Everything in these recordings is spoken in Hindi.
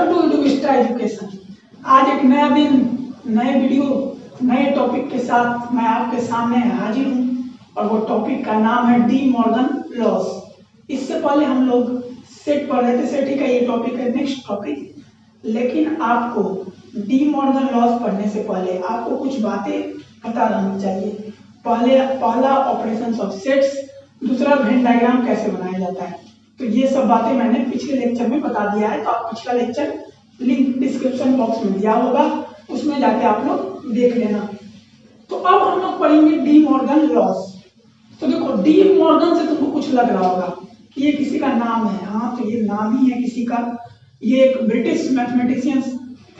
Welcome to Vista education. आज एक नया दिन, नए वीडियो, नए टॉपिक के साथ मैं आपके सामने हाजिर हूँ और वो टॉपिक का नाम है डी मॉर्गन लॉस। इससे पहले हम लोग सेट पढ़ रहे थे, सेट ही का ये टॉपिक है, नेक्स्ट टॉपिक। लेकिन आपको डी मॉर्गन लॉस पढ़ने से पहले आपको कुछ बातें पता रहनी चाहिए। पहला ऑपरेशंस ऑफ सेट्स, दूसरा वेन डायग्राम कैसे बनाया जाता है। तो ये सब बातें मैंने पिछले लेक्चर में बता दिया है, तो आप पिछला लेक्चर लिंक डिस्क्रिप्शन बॉक्स में दिया होगा, उसमें जाके आप लोग देख लेना। तो अब हम लोग पढ़ेंगे डी मॉर्गन लॉस। तो देखो, डी मॉर्गन से तुमको कुछ लग रहा होगा कि ये किसी का नाम है। हाँ, तो ये नाम ही है किसी का। ये एक ब्रिटिश मैथमेटिशियंस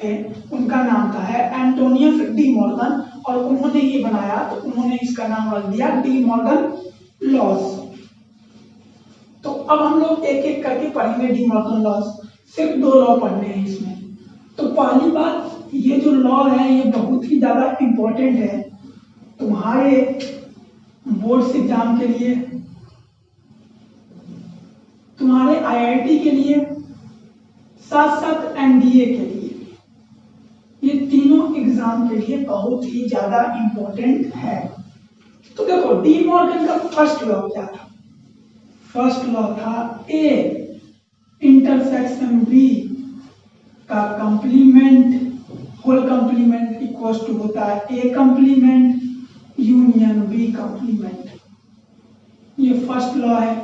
थे, उनका नाम था है एंटोनियस डी मॉर्गन, और उन्होंने ये बनाया, तो उन्होंने इसका नाम रख दिया डी मॉर्गन लॉस। तो अब हम लोग एक एक करके पढ़ेंगे डी मॉर्गन लॉस। सिर्फ 2 लॉ पढ़ने हैं इसमें। तो पहली बात, ये जो लॉ है ये बहुत ही ज्यादा इम्पोर्टेंट है तुम्हारे बोर्ड्स एग्जाम के लिए, तुम्हारे आईआईटी के लिए, साथ साथ एनडीए के लिए। ये तीनों एग्जाम के लिए बहुत ही ज्यादा इम्पोर्टेंट है। तो देखो, डी मॉर्गन का फर्स्ट लॉ क्या था? फर्स्ट लॉ था ए इंटरसेक्शन बी का complement, whole complement equals to होता है A complement union B complement. ये फर्स्ट लॉ है।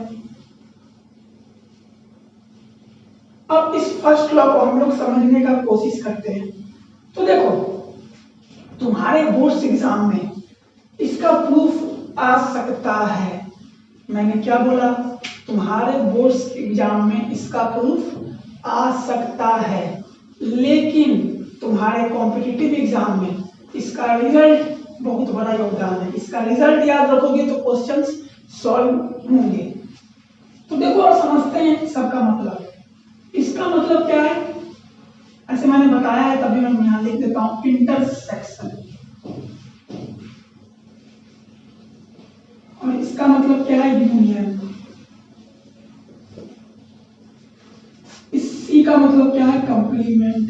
अब इस फर्स्ट लॉ को हम लोग समझने का कोशिश करते हैं। तो देखो, तुम्हारे बोर्ड्स एग्जाम में इसका प्रूफ आ सकता है। मैंने क्या बोला? तुम्हारे बोर्ड्स एग्जाम में इसका प्रूफ आ सकता है, लेकिन तुम्हारे कॉम्पिटिटिव एग्जाम में इसका रिजल्ट बहुत बड़ा योगदान है। इसका रिजल्ट याद रखोगे तो क्वेश्चंस सॉल्व होंगे। तो देखो, और समझते हैं सबका मतलब। इसका मतलब क्या है? ऐसे मैंने बताया है, तभी मैं यहां लिख देता हूं इंटरसेक्शन। और इसका मतलब क्या है? यूनियन। इसी का मतलब क्या है? कंप्लीमेंट।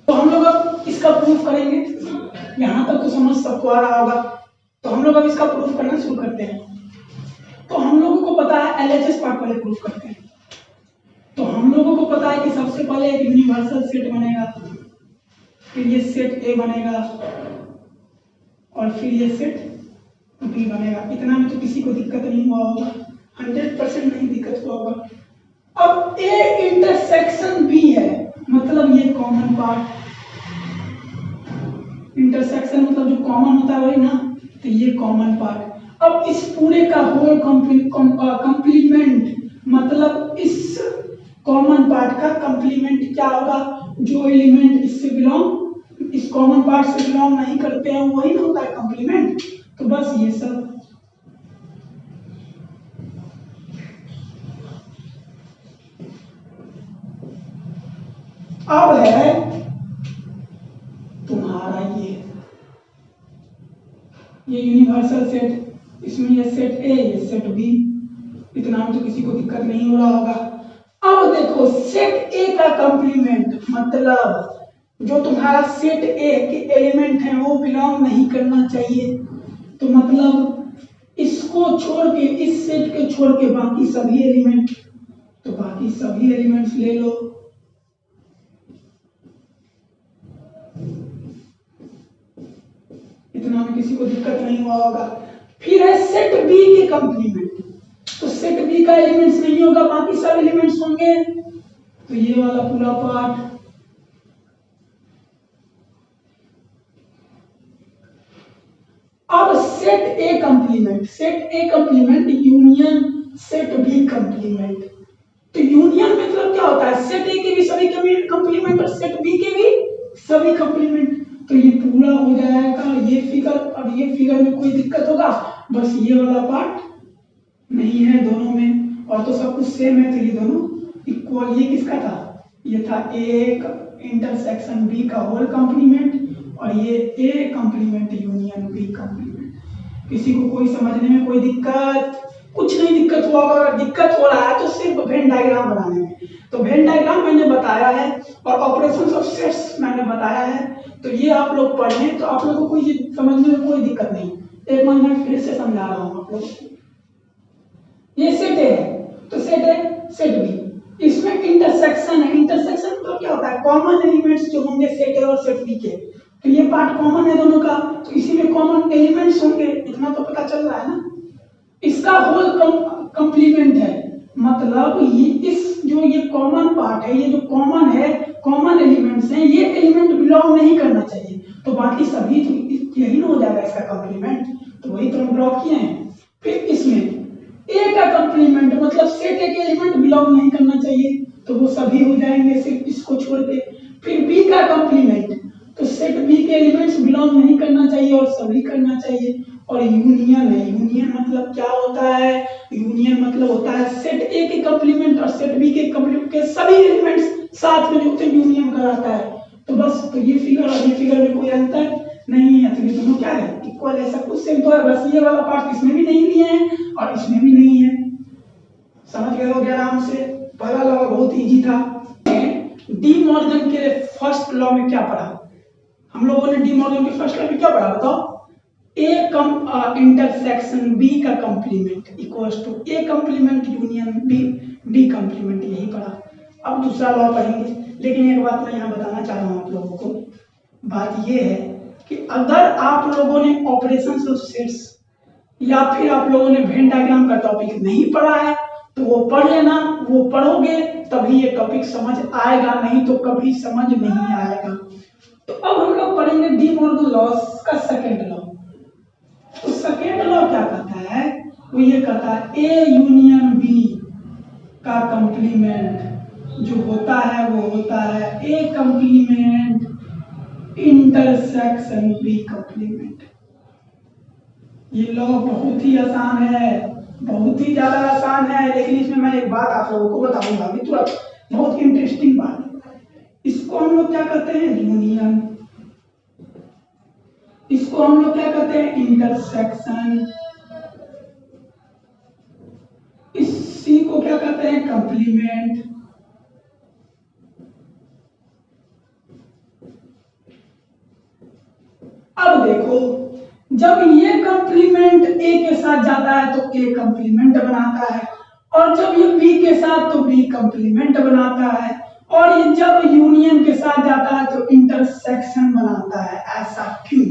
तो हम लोग अब इसका प्रूफ करेंगे। यहां तक तो समझ सबको आ रहा होगा। तो हम लोग अब इसका प्रूफ करना शुरू करते हैं। तो हम लोगों को पता है, एलएचएस पार्ट पहले प्रूफ करते हैं। तो हम लोगों को पता है कि सबसे पहले एक यूनिवर्सल सेट बनेगा, फिर ये सेट ए बनेगा, और फिर ये सेट बी बनेगा। इतना में तो किसी को दिक्कत नहीं हुआ होगा, 100% नहीं दिक्कत हुआ होगा। अब ए इंटरसेक्शन बी है, मतलब ये कॉमन पार्ट। इंटरसेक्शन मतलब जो कॉमन होता है वही ना, तो ये कॉमन पार्ट। अब इस पूरे का होल कंप्लीमेंट, मतलब इस कॉमन पार्ट का कंप्लीमेंट क्या होगा? जो एलिमेंट इससे बिलोंग, इस कॉमन पार्ट से बिलोंग नहीं करते हैं, वही ना होता है कंप्लीमेंट। तो बस ये सब। अब है तुम्हारा ये यूनिवर्सल सेट। इसमें ये सेट ए, ये सेट बी। इतना में तो किसी को दिक्कत नहीं हो रहा होगा। अब देखो, सेट ए का कंप्लीमेंट मतलब जो तुम्हारा सेट ए के एलिमेंट हैं वो बिलोंग नहीं करना चाहिए। तो मतलब इसको छोड़ के, इस सेट के छोड़ के बाकी सभी एलिमेंट, तो बाकी सभी एलिमेंट्स ले लो। इतना में किसी को दिक्कत नहीं हुआ होगा। फिर है सेट बी के कंप्लीमेंट। तो सेट बी का एलिमेंट्स नहीं होगा, बाकी सब एलिमेंट्स होंगे। तो ये वाला पूरा पार्ट। अब set A complement, set A complement union set B complement. तो यूनियन मतलब क्या होता है? सेट ए के भी सभी कंप्लीमेंट और सेट बी के भी सभी कंप्लीमेंट। तो ये पूरा हो जाएगा ये फिगर। अब ये फिगर में कोई दिक्कत होगा? बस ये वाला पार्ट नहीं है दोनों में, और तो सब कुछ सेम है, तो ये दोनों इक्वल। ये किसका था? ये था ए इंटरसेक्शन बी का होल कंप्लीमेंट, और ये ए कंप्लीमेंट यूनियन बी कंप्लीमेंट। किसी को कोई समझने में कोई दिक्कत? कुछ नहीं दिक्कत हुआ होगा। अगर दिक्कत हो रहा है तो सिर्फ वेन डायग्राम बनाने में, तो वेन डायग्राम मैंने बताया है और ऑपरेशंस ऑफ सेट्स मैंने बताया है, तो ये आप लोग पढ़ें तो आप लोगों को कोई समझने में कोई दिक्कत नहीं। एक बार मैं फिर से समझा रहा हूँ आप लोगों को। ये सेट ए है, तो सेट ए सेट बी, इसमें इंटरसेक्शन है। इंटरसेक्शन मतलब क्या होता है, कॉमन एलिमेंट्स जो होंगे सेट ए और सेट बी के, तो ये पार्ट कॉमन है दोनों का, तो इसी में कॉमन एलिमेंट्स होंगे, इतना तो पता चल रहा है ना। इसका होल कंप्लीमेंट है, मतलब ये कॉमन पार्ट है, ये जो कॉमन है, कॉमन एलिमेंट्स हैं, ये एलिमेंट बिलोंग नहीं करना चाहिए, तो बाकी सभी तो यही ना हो जाएगा इसका कंप्लीमेंट, तो वही तो हम ड्रॉ किए हैं। फिर इसमें ए का कंप्लीमेंट मतलब सेट ए के एलिमेंट बिलोंग नहीं करना चाहिए, तो वो सभी हो जाएंगे सिर्फ इसको छोड़ के। फिर बी का कंप्लीमेंट, तो सेट बी के एलिमेंट्स बिलोंग नहीं करना चाहिए और सभी करना चाहिए। और यूनियन है, यूनियन मतलब क्या होता है, यूनियन मतलब होता है सेट ए के कंप्लीमेंट और सेट बी के कंप्लीमेंट के सभी एलिमेंट्स साथ में जो होते हैं यूनियन कराता है। तो बस, तो ये फिगर और ये फिगर में कोई अंतर नहीं है, तो ये दोनों क्या है, इक्वल है, सब कुछ सेम तो है, बस ये वाला पार्ट इसमें भी नहीं लिए हैं और इसमें भी नहीं है। समझ गए होगे आराम से, पहला लॉ बहुत इजी था। डी मॉर्गन के फर्स्ट लॉ में क्या पढ़ा हम लोगों ने, डी मॉर्गन के फर्स्ट लॉ में क्या पढ़ा बताओ, ए कम इंटरसेक्शन बी का complement equals to A complement union B complement, यही पढ़ा। अब दूसरा लॉ पढ़ेंगे, लेकिन एक बात मैं यहाँ बताना चाह रहा हूँ आप लोगों को, बात ये है कि अगर आप लोगों ने ऑपरेशंस ऑफ सेट्स या फिर आप लोगों ने वेन डायग्राम का टॉपिक नहीं पढ़ा है तो वो पढ़ लेना, वो पढ़ोगे तभी ये टॉपिक समझ आएगा, नहीं तो कभी समझ नहीं आएगा। तो अब हम लोग पढ़ेंगे डी मॉर्गन लॉस का सेकेंड लॉ। तो सेकेंड लॉ क्या कहता है, वो ये कहता है ए यूनियन बी का कंप्लीमेंट जो होता है वो होता है A complement intersection B complement. ये लॉ बहुत ही आसान है, बहुत ही ज्यादा आसान है, लेकिन इसमें मैं एक बात आप लोगों को बताऊंगा अभी तुरंत, बहुत इंटरेस्टिंग बात। इसको हम लोग क्या कहते हैं, यूनियन, इसको हम लोग क्या कहते हैं, इंटरसेक्शन, इसी को क्या कहते हैं, कंप्लीमेंट। अब देखो, जब ये कंप्लीमेंट ए के साथ जाता है तो ए कंप्लीमेंट बनाता है, और जब ये बी के साथ तो बी कंप्लीमेंट बनाता है, और ये जब यूनियन के साथ जाता है तो इंटरसेक्शन बनाता है। ऐसा क्यों?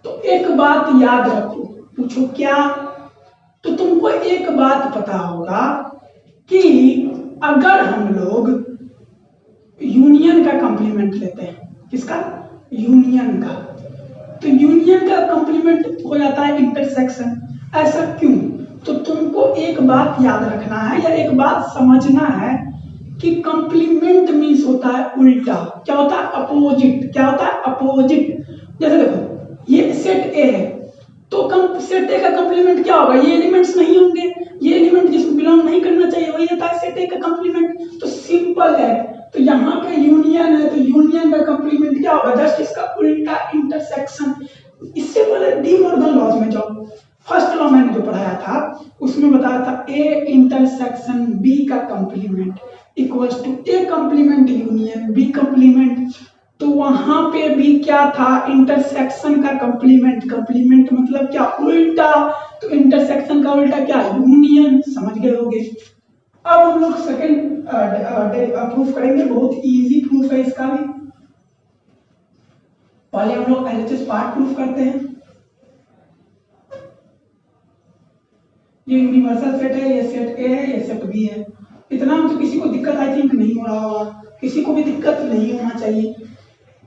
तो एक बात याद रखो, पूछो क्या? तो तुमको एक बात पता होगा कि अगर हम लोग यूनियन का कंप्लीमेंट लेते हैं, किसका, यूनियन का, तो यूनियन का कंप्लीमेंट हो जाता है इंटरसेक्शन। ऐसा क्यों? तो तुमको एक बात याद रखना है या एक बात समझना है कि कंप्लीमेंट मीन्स होता है उल्टा। क्या होता है? अपोजिट। क्या होता है? अपोजिट। जैसे देखो, ये सेट ए है तो सेट ए का कंप्लीमेंट क्या होगा? ये एलिमेंट्स नहीं होंगे, ये एलिमेंट जिसमें बिलोंग नहीं करना चाहिए वही होता है सेट ए का कंप्लीमेंट। तो सिंपल है, तो यहाँ पे यूनियन है तो यूनियन का कंप्लीमेंट क्या होगा? जस्ट इसका उल्टा, इंटरसेक्शन। इससे पहले डी मॉर्गन लॉज में जाओ, फर्स्ट लॉ मैंने जो पढ़ाया था उसमें बताया था ए इंटरसेक्शन बी का complement equals to A complement union B complement. तो वहां पे भी क्या था? इंटरसेक्शन का कंप्लीमेंट। कंप्लीमेंट मतलब क्या? उल्टा। तो इंटरसेक्शन का उल्टा क्या? यूनियन। समझ गए होगे। अब हम लोग सेकंड प्रूफ करेंगे, बहुत इजी प्रूफ है इसका भी। पहले हम लोग एलएचएस पार्ट प्रूफ करते हैं। ये यूनिवर्सल सेट है, ये सेट ए है, ये सेट बी है। इतना में तो किसी को दिक्कत आई थिंक नहीं हो रहा होगा, किसी को भी दिक्कत नहीं होना चाहिए।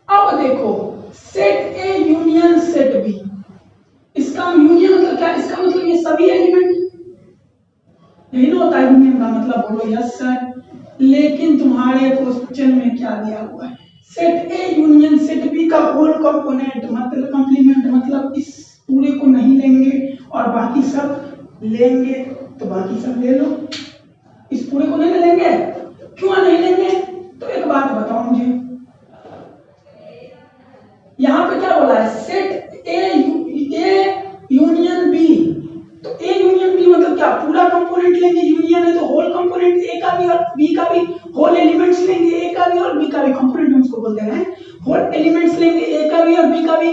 अब देखो, set A union set B, इसका यूनियन मतलब क्या? इसका मतलब ये सभी एलिमेंट, यही ना होता है यूनियन का मतलब। बोलो यस सर। लेकिन तुम्हारे क्वेश्चन में क्या दिया हुआ है? Set A union set B का होल कंपोनेंट मतलब कंप्लीमेंट, मतलब इस पूरे को नहीं लेंगे और बाकी सब लेंगे। तो बाकी सब ले लो, इस पूरे को नहीं लेंगे। क्यों नहीं लेंगे? तो एक बात बताओ मुझे, यहाँ पे क्या बोला है? Set A union B. तो ए यूनियन बी मतलब क्या? पूरा कंपोनेंट लेंगे, यूनियन है तो भी और बी का भी होल एलिमेंट्स लेंगे, ए का भी और बी का भी, कंपोनेंट हम उसको बोल दे रहे हैं, होल एलिमेंट्स लेंगे ए का भी और बी का भी,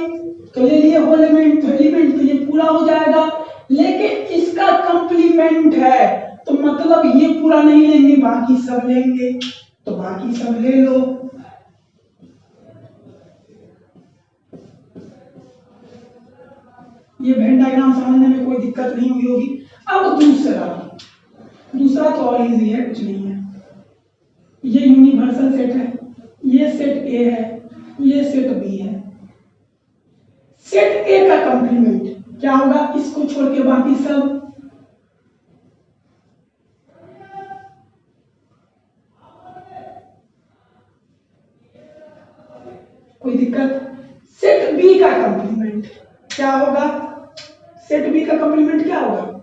तो ले लिए होल एलिमेंट, तो एलिमेंट तो ये पूरा हो जाएगा, लेकिन इसका कंप्लीमेंट है तो मतलब ये पूरा नहीं लेंगे, बाकी सब लेंगे, तो बाकी सब ले लो। ये वेन डायग्राम समझने में कोई दिक्कत नहीं हुई होगी। अब दूसरा तो और इजी है, कुछ नहीं है। ये यूनिवर्सल सेट है, ये सेट ए है, ये सेट बी है। सेट ए का कंप्लीमेंट क्या होगा, इसको छोड़ के बाकी सब, कोई दिक्कत। सेट बी का कंप्लीमेंट क्या होगा, सेट बी का कंप्लीमेंट क्या होगा,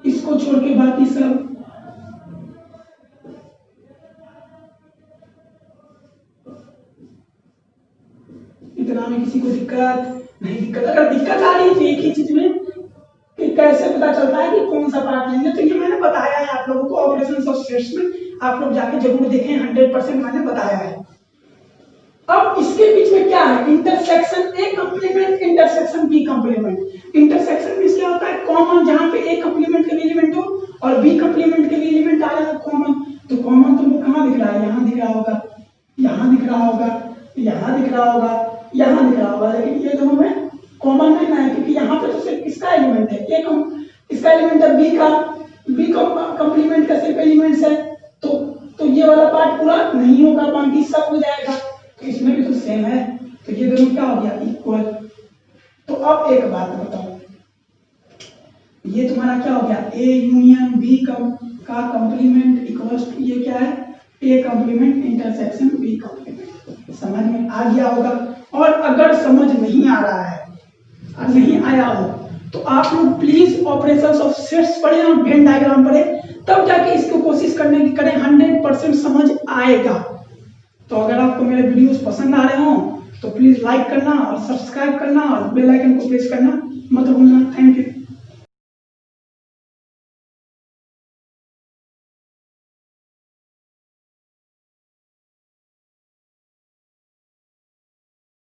इसको छोड़ के बाकी सब, इतना में किसी को दिक्कत नहीं। दिक्कत अगर दिक्कत आ रही है तो एक ही चीज में कि कैसे पता चलता है कि कौन सा पार्ट लेंगे, तो ये मैंने बताया है आप लोगों को ऑपरेशंस ऑफ सेट्स में, आप लोग जाके जरूर देखें, 100% मैंने बताया है। अब इसके बीच में क्या है, intersection A complement, intersection B complement. Intersection means क्या होता है, कॉमन, जहां पे ए कंप्लीमेंट के भी एलिमेंट हो और बी कंप्लीमेंट के भी एलिमेंट आ जाए कॉमन। तो कॉमन तुमको कहां दिख रहा है, यहां दिख रहा होगा, यहां दिख रहा होगा, यहां दिख रहा होगा, यहां दिख रहा होगा, लेकिन ये दोनों में कॉमन नहीं है, क्योंकि यहाँ पे तो सिर्फ किसका एलिमेंट है, ए इसका एलिमेंट है बी का, बी कंप्लीमेंट का सिर्फ एलिमेंट्स है, तो ये वाला पार्ट पूरा नहीं होगा, बाकी सब हो जाएगा। तो इसमें भी तो सेम है, तो ये दोनों क्या हो गया, इक्वल। तो अब एक बात बताओ, ये तुम्हारा क्या हो गया, ए यूनियन बी का कंप्लीमेंट इक्वल्स टू ये क्या है, A complement intersection B complement. समझ में आ गया होगा। और अगर समझ नहीं आ रहा है, नहीं आया हो, तो आप लोग प्लीज ऑपरेशंस ऑफ सेट्स पढ़ें और वेन डायग्राम पढ़ें, तब जाके इसको कोशिश करने की करें, 100% समझ आएगा। तो अगर आपको मेरे वीडियोस पसंद आ रहे हो तो प्लीज लाइक करना और सब्सक्राइब करना और बेल आइकन को प्रेस करना मत भूलना। Thank you.